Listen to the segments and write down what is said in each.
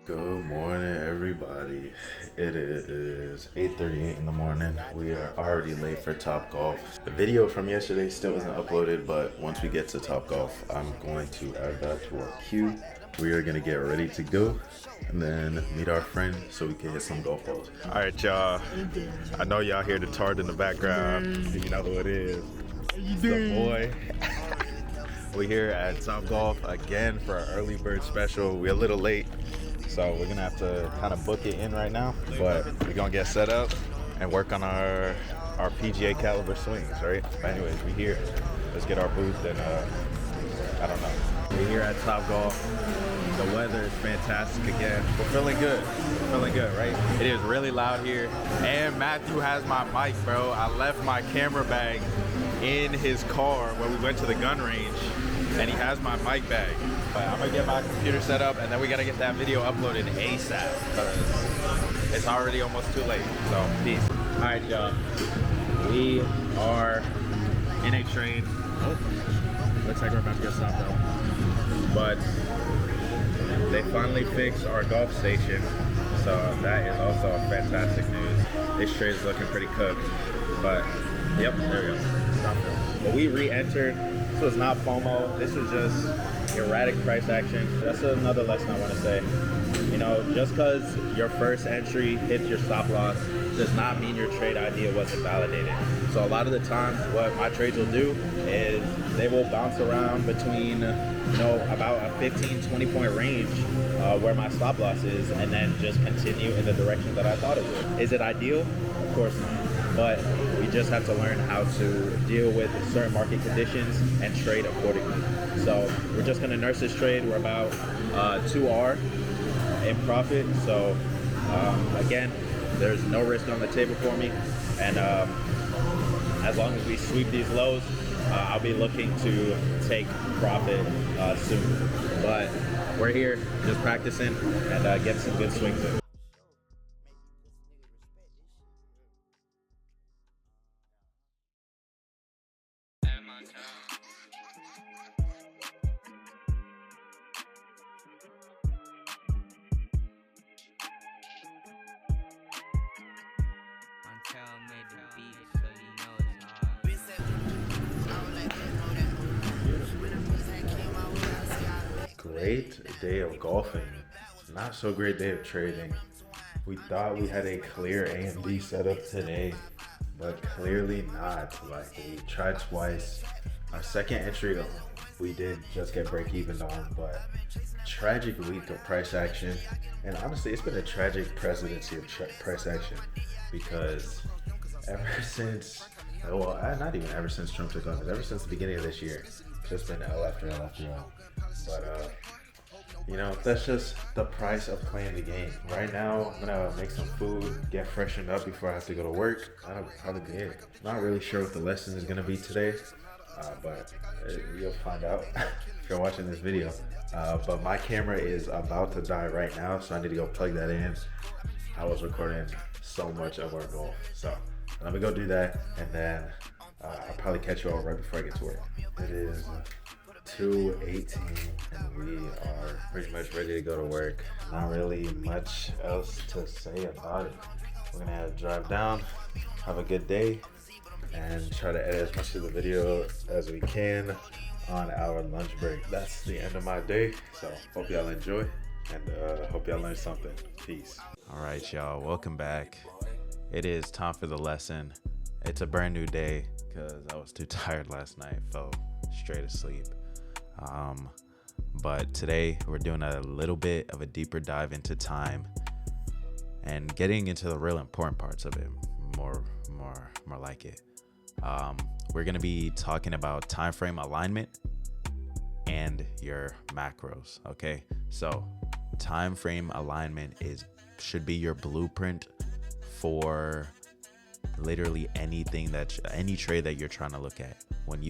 Good morning, everybody. It is 8:38 in the morning. We are already late for Top Golf. The video from yesterday still isn't uploaded, but once we get to Top Golf, I'm going to add that to our queue. We are gonna get ready to go and then meet our friend so we can hit some golf balls. All right, y'all. I know y'all hear the tart in the background. You know who it is. It's the boy. We're here at Top Golf again for our early bird special. We're a little late, so we're gonna have to kind of book it in right now, but we're gonna get set up and work on our PGA caliber swings, right? But anyways, we're here. Let's get our booth and I don't know. We're here at Top Golf. The weather is fantastic again. We're feeling good. We're feeling good, right? It is really loud here. And Matthew has my mic, bro. I left my camera bag in his car when we went to the gun range, and he has my mic bag. But I'm gonna get my computer set up, and then we gotta get that video uploaded ASAP because it's already almost too late. So peace. All right, y'all. We are in a train. Oh, looks like we're about to get stopped though. But they finally fixed our golf station, so that is also fantastic news. This trade is looking pretty cooked, but yep, there we go. But we re-entered. This was not FOMO. This was just erratic price action. That's another lesson I want to say. You know, just because your first entry hits your stop loss does not mean your trade idea wasn't validated. So a lot of the times what my trades will do is they will bounce around between, you know, about a 15-20 point range where my stop loss is, and then just continue in the direction that I thought it would. Is it ideal? Of course not. But we just have to learn how to deal with certain market conditions and trade accordingly. So we're just gonna nurse this trade. We're about 2R in profit. So again, there's no risk on the table for me. And as long as we sweep these lows, I'll be looking to take profit soon. But we're here just practicing and getting some good swings in. Great day of golfing, not so great day of trading. We thought we had a clear A and B setup today, but clearly not. Like, we tried twice. Our second entry we did just get break even on, but tragic week of price action. And honestly, it's been a tragic presidency of price action, because ever since, well, not even ever since Trump took office, ever since the beginning of this year, it's just been L after L after L. But you know, that's just the price of playing the game. Right now, I'm gonna make some food, get freshened up before I have to go to work. That'll probably be it. Not really sure what the lesson is gonna be today, but you'll find out if you're watching this video. But my camera is about to die right now, so I need to go plug that in. I was recording so much of our golf, so let me go do that, and then I'll probably catch you all right before I get to work. It is 2:18 and we are pretty much ready to go to work. Not really much else to say about it. We're gonna have to drive down, have a good day, and try to edit as much of the video as we can on our lunch break. That's the end of my day, so hope y'all enjoy, and hope y'all learned something. Peace. All right, y'all, welcome back. It is time for the lesson. It's a brand new day because I was too tired last night, fell straight asleep. But today we're doing a little bit of a deeper dive into time and getting into the real important parts of it, more like it. We're going to be talking about time frame alignment and your macros. Okay, so time frame alignment should be your blueprint for literally anything any trade that you're trying to look at. When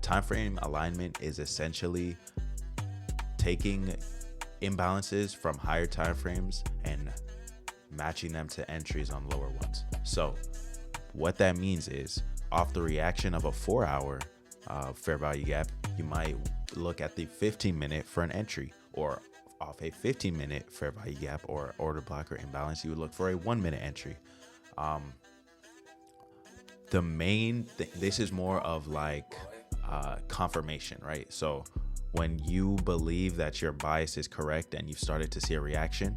time frame alignment is essentially taking imbalances from higher time frames and matching them to entries on lower ones. So what that means is, off the reaction of a 4-hour fair value gap, you might look at the 15-minute for an entry, or off a 15-minute fair value gap or order block or imbalance, you would look for a 1-minute entry. The main thing, this is more of like confirmation, right? So when you believe that your bias is correct and you've started to see a reaction,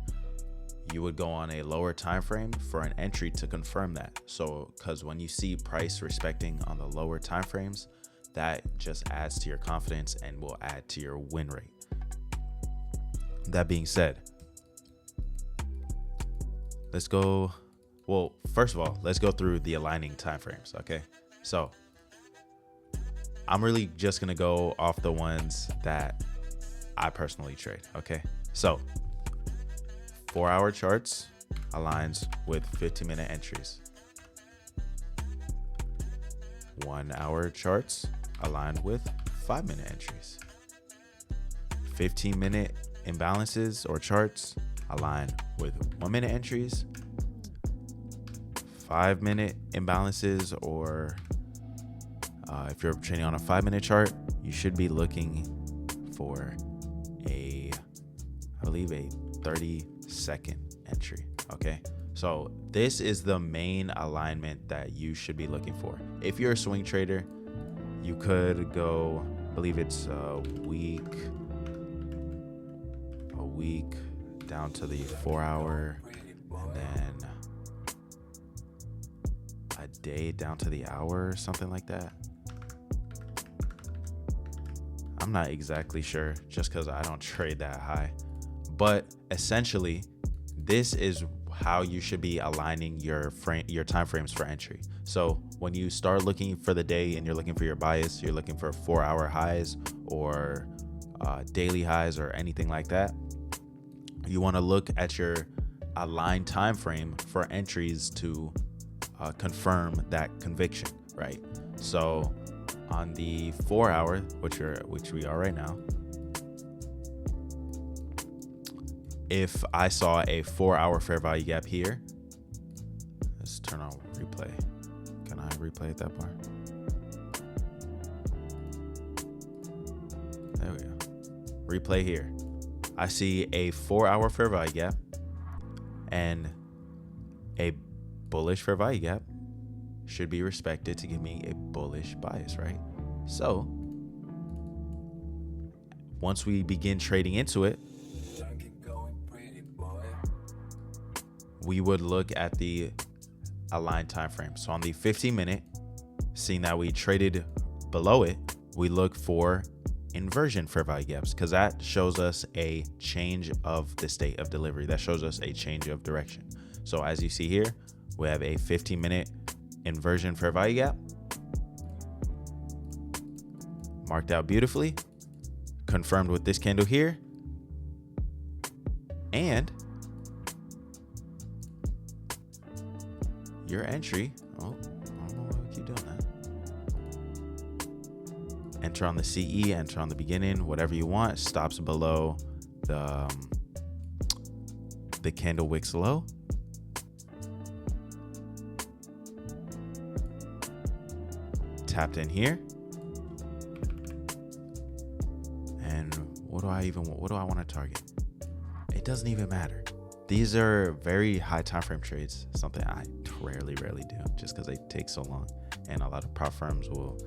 you would go on a lower time frame for an entry to confirm that. So because when you see price respecting on the lower time frames, that just adds to your confidence and will add to your win rate. That being said, let's go. Well, first of all, let's go through the aligning timeframes. Okay. So I'm really just going to go off the ones that I personally trade. Okay. So 4-hour charts aligns with 15-minute entries. 1-hour charts align with 5-minute entries. 15-minute imbalances or charts align with 1-minute entries. 5-minute imbalances, or if you're trading on a 5-minute chart, you should be looking for I believe a 30-second entry. Okay, so this is the main alignment that you should be looking for. If you're a swing trader, you could go, I believe it's a week down to the 4-hour, and then a day down to the hour or something like that. I'm not exactly sure just because I don't trade that high, but essentially this is how you should be aligning your time frames for entry. So when you start looking for the day and you're looking for your bias, you're looking for 4-hour highs or daily highs or anything like that, you want to look at your aligned time frame for entries to confirm that conviction, right? So on the 4-hour, which we are right now, if I saw a 4-hour fair value gap here, let's turn on replay. Can I replay at that part? There we go. Replay here. I see a 4-hour fair value gap and a bullish fair value gap should be respected to give me a bullish bias, right? So once we begin trading into it, we would look at the aligned time frame. So on the 15-minute, seeing that we traded below it, we look for inversion fair value gaps because that shows us a change of the state of delivery. That shows us a change of direction. So as you see here, we have a 15-minute inversion fair value gap marked out beautifully, confirmed with this candle here, and your entry. Oh, I don't know why we keep doing that. Enter on the CE, enter on the beginning, whatever you want. Stops below the candle wicks low. Tapped in here. And what do I want to target? It doesn't even matter. These are very high time frame trades, something I rarely do just because they take so long, and a lot of prop firms will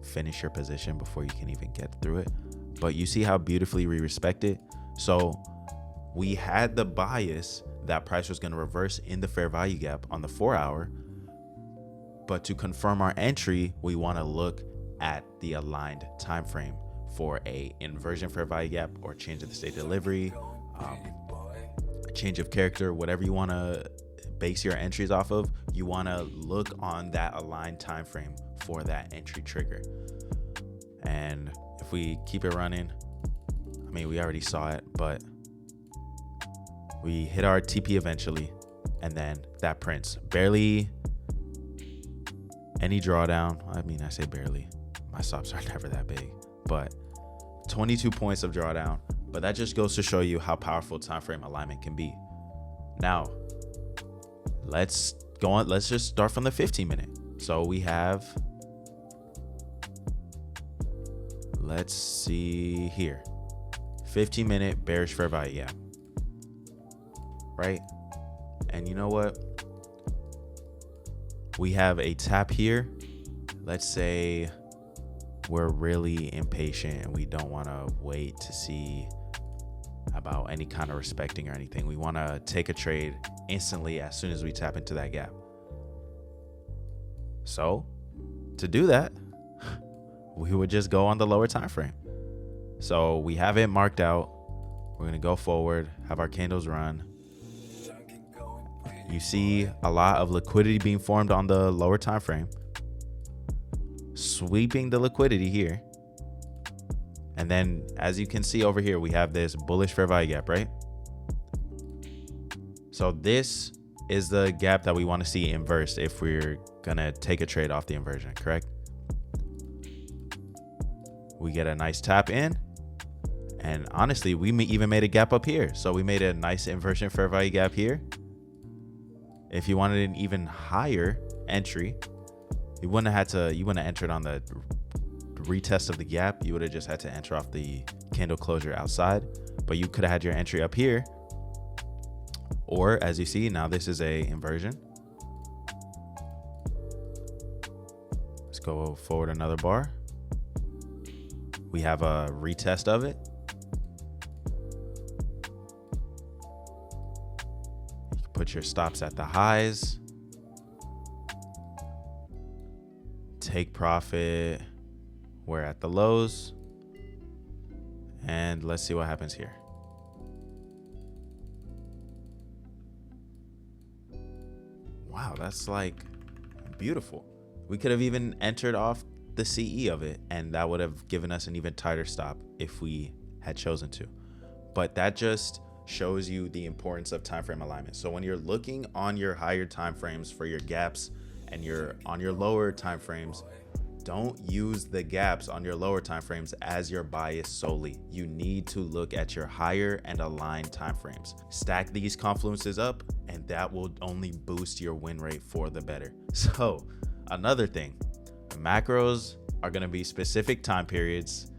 finish your position before you can even get through it. But you see how beautifully we respect it. So we had the bias that price was going to reverse in the fair value gap on the 4-hour, but to confirm our entry, we want to look at the aligned time frame for a inversion fair value gap or change of the state delivery, change of character, whatever you want to base your entries off of. You want to look on that aligned time frame for that entry trigger. And if we keep it running, I mean, we already saw it, but we hit our TP eventually, and then that prints barely any drawdown. I mean, I say barely, my stops are never that big, but 22 points of drawdown. But that just goes to show you how powerful time frame alignment can be. Now let's go on. Let's just start from the 15-minute. So we have, let's see here, 15-minute bearish fair value gap, right? And you know what? We have a tap here. Let's say we're really impatient and we don't want to wait to see about any kind of respecting or anything. We want to take a trade instantly as soon as we tap into that gap. So to do that, we would just go on the lower time frame. So we have it marked out. We're going to go forward, have our candles run. You see a lot of liquidity being formed on the lower time frame, sweeping the liquidity here. And then as you can see over here, we have this bullish fair value gap, right? So this is the gap that we want to see inversed if we're going to take a trade off the inversion, correct? We get a nice tap in. And honestly, we even made a gap up here. So we made a nice inversion fair value gap here. If you wanted an even higher entry, you wouldn't have entered on the retest of the gap. You would have just had to enter off the candle closure outside, but you could have had your entry up here. Or as you see, now this is a inversion. Let's go forward another bar. We have a retest of it. You can put your stops at the highs. Take profit. We're at the lows. And let's see what happens here. Wow, that's like beautiful. We could have even entered off the CE of it, and that would have given us an even tighter stop if we had chosen to. But that just shows you the importance of time frame alignment. So when you're looking on your higher time frames for your gaps and you're on your lower time frames, don't use the gaps on your lower time frames as your bias solely. You need to look at your higher and aligned time frames. Stack these confluences up, and that will only boost your win rate for the better. So another thing, macros are going to be specific time periods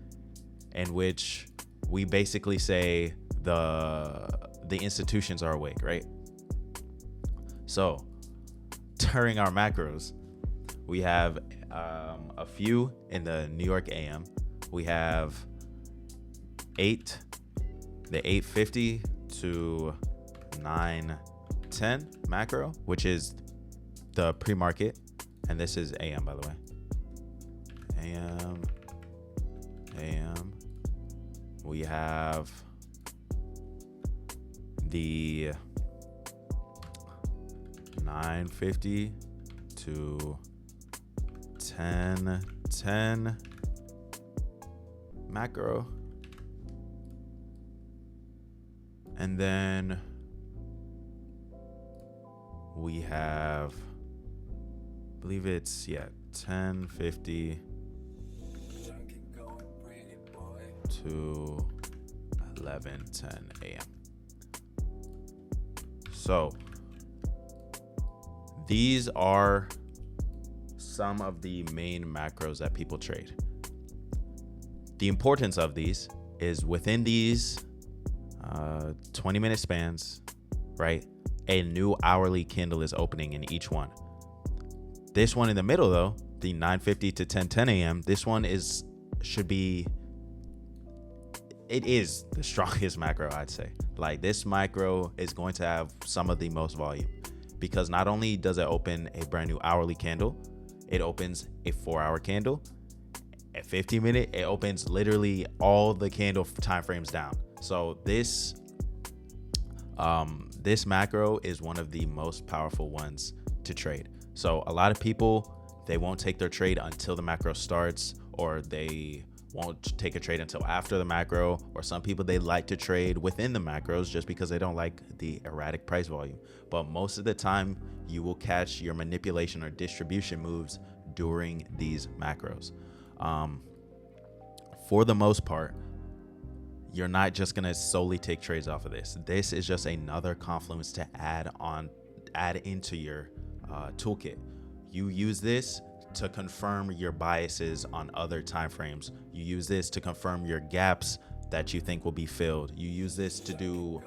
in which we basically say the institutions are awake, right? So during our macros, we have a few in the New York AM. We have the 850 to 910 macro, which is the pre-market, and this is AM, by the way. AM. We have the 950 to 1010 macro, and then we have, I believe it's 1050 to 11:10 a.m. So these are some of the main macros that people trade. The importance of these is within these 20-minute spans, right? A new hourly candle is opening in each one. This one in the middle, though, the 9:50 to 10:10 a.m., this one it is the strongest macro, I'd say. Like, this macro is going to have some of the most volume, because not only does it open a brand new hourly candle, it opens a 4-hour candle. At 50-minute, it opens literally all the candle time frames down. So this macro is one of the most powerful ones to trade. So a lot of people, they won't take their trade until the macro starts, or they won't take a trade until after the macro, or some people, they like to trade within the macros just because they don't like the erratic price volume. But most of the time, you will catch your manipulation or distribution moves during these macros. For the most part, you're not just going to solely take trades off of this. This is just another confluence to add into your toolkit. You use this to confirm your biases on other time frames. You use this to confirm your gaps that you think will be filled. You use this to do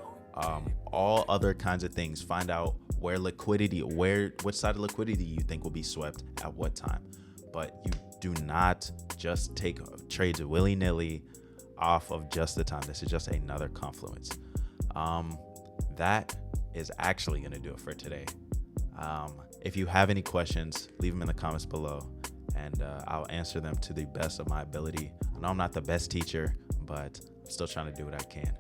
all other kinds of things. Find out where liquidity, which side of liquidity you think will be swept at what time. But you do not just take trades willy-nilly off of just the time. This is just another confluence. That is actually going to do it for today. If you have any questions, leave them in the comments below, and I'll answer them to the best of my ability. I know I'm not the best teacher, but I'm still trying to do what I can.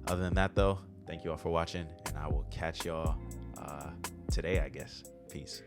Other than that, though, thank you all for watching, and I will catch y'all today, I guess. Peace.